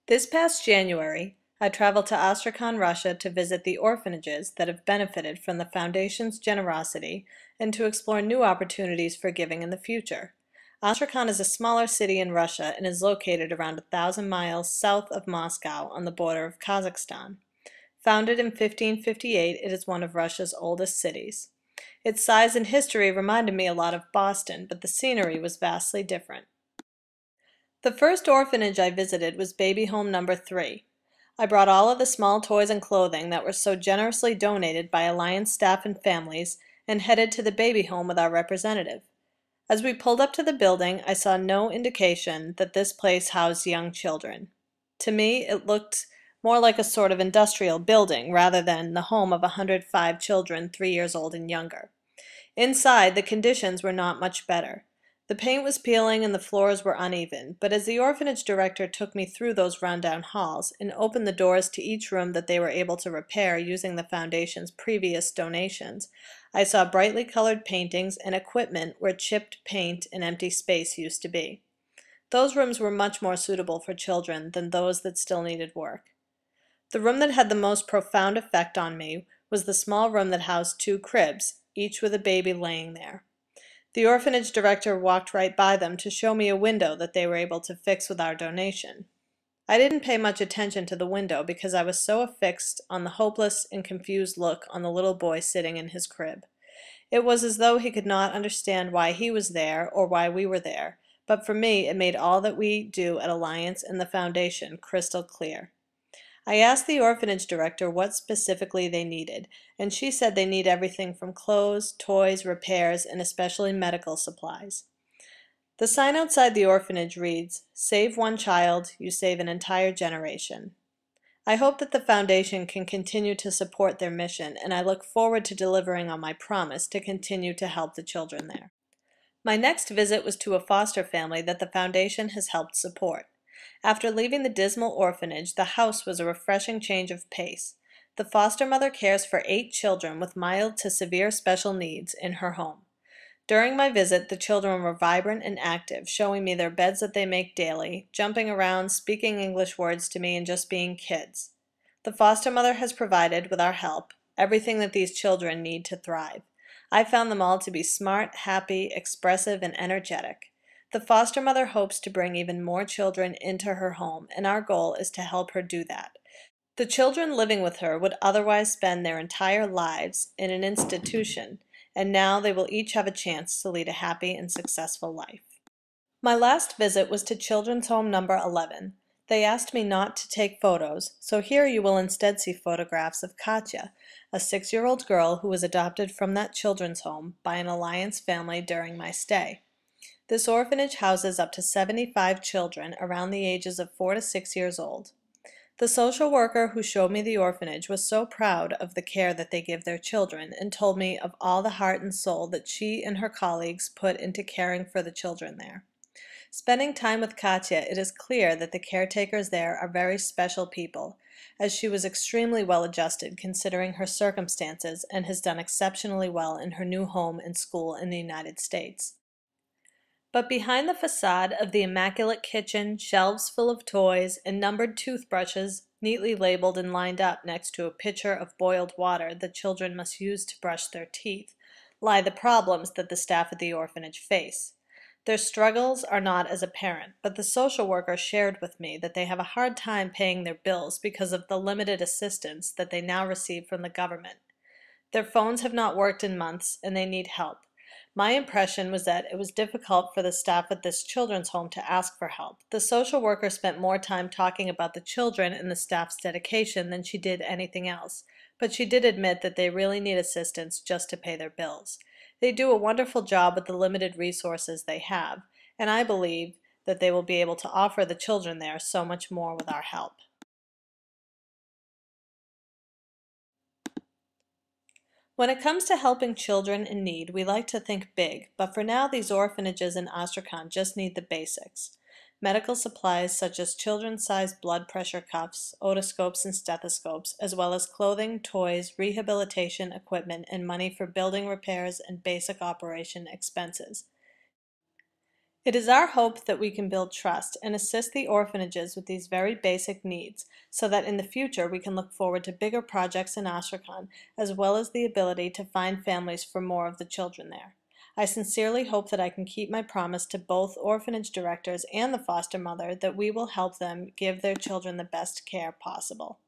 This past January, I traveled to Astrakhan, Russia to visit the orphanages that have benefited from the Foundation's generosity and to explore new opportunities for giving in the future. Astrakhan is a smaller city in Russia and is located around 1,000 miles south of Moscow on the border of Kazakhstan. Founded in 1558, it is one of Russia's oldest cities. Its size and history reminded me a lot of Boston, but the scenery was vastly different. The first orphanage I visited was Baby Home Number 3. I brought all of the small toys and clothing that were so generously donated by Alliance staff and families and headed to the baby home with our representative. As we pulled up to the building, I saw no indication that this place housed young children. To me, it looked more like a sort of industrial building rather than the home of 105 children 3 years old and younger. Inside, the conditions were not much better. The paint was peeling and the floors were uneven, but as the orphanage director took me through those rundown halls and opened the doors to each room that they were able to repair using the Foundation's previous donations, I saw brightly colored paintings and equipment where chipped paint and empty space used to be. Those rooms were much more suitable for children than those that still needed work. The room that had the most profound effect on me was the small room that housed 2 cribs, each with a baby laying there. The orphanage director walked right by them to show me a window that they were able to fix with our donation. I didn't pay much attention to the window because I was so affixed on the hopeless and confused look on the little boy sitting in his crib. It was as though he could not understand why he was there or why we were there, but for me it made all that we do at Alliance and the Foundation crystal clear. I asked the orphanage director what specifically they needed, and she said they need everything from clothes, toys, repairs, and especially medical supplies. The sign outside the orphanage reads, "Save one child, you save an entire generation." I hope that the Foundation can continue to support their mission, and I look forward to delivering on my promise to continue to help the children there. My next visit was to a foster family that the Foundation has helped support. After leaving the dismal orphanage, the house was a refreshing change of pace. The foster mother cares for 8 children with mild to severe special needs in her home. During my visit, the children were vibrant and active, showing me their beds that they make daily, jumping around, speaking English words to me, and just being kids. The foster mother has provided, with our help, everything that these children need to thrive. I found them all to be smart, happy, expressive, and energetic. The foster mother hopes to bring even more children into her home, and our goal is to help her do that. The children living with her would otherwise spend their entire lives in an institution, and now they will each have a chance to lead a happy and successful life. My last visit was to Children's Home Number 11. They asked me not to take photos, so here you will instead see photographs of Katya, a 6-year-old girl who was adopted from that children's home by an Alliance family during my stay. This orphanage houses up to 75 children around the ages of 4 to 6 years old. The social worker who showed me the orphanage was so proud of the care that they give their children and told me of all the heart and soul that she and her colleagues put into caring for the children there. Spending time with Katya, it is clear that the caretakers there are very special people, as she was extremely well adjusted considering her circumstances and has done exceptionally well in her new home and school in the United States. But behind the facade of the immaculate kitchen, shelves full of toys, and numbered toothbrushes neatly labeled and lined up next to a pitcher of boiled water the children must use to brush their teeth, lie the problems that the staff at the orphanage face. Their struggles are not as apparent, but the social worker shared with me that they have a hard time paying their bills because of the limited assistance that they now receive from the government. Their phones have not worked in months, and they need help. My impression was that it was difficult for the staff at this children's home to ask for help. The social worker spent more time talking about the children and the staff's dedication than she did anything else, but she did admit that they really need assistance just to pay their bills. They do a wonderful job with the limited resources they have, and I believe that they will be able to offer the children there so much more with our help. When it comes to helping children in need, we like to think big, but for now these orphanages in Astrakhan just need the basics. Medical supplies such as children's-sized blood pressure cuffs, otoscopes, and stethoscopes, as well as clothing, toys, rehabilitation equipment, and money for building repairs and basic operation expenses. It is our hope that we can build trust and assist the orphanages with these very basic needs so that in the future we can look forward to bigger projects in Astrakhan as well as the ability to find families for more of the children there. I sincerely hope that I can keep my promise to both orphanage directors and the foster mother that we will help them give their children the best care possible.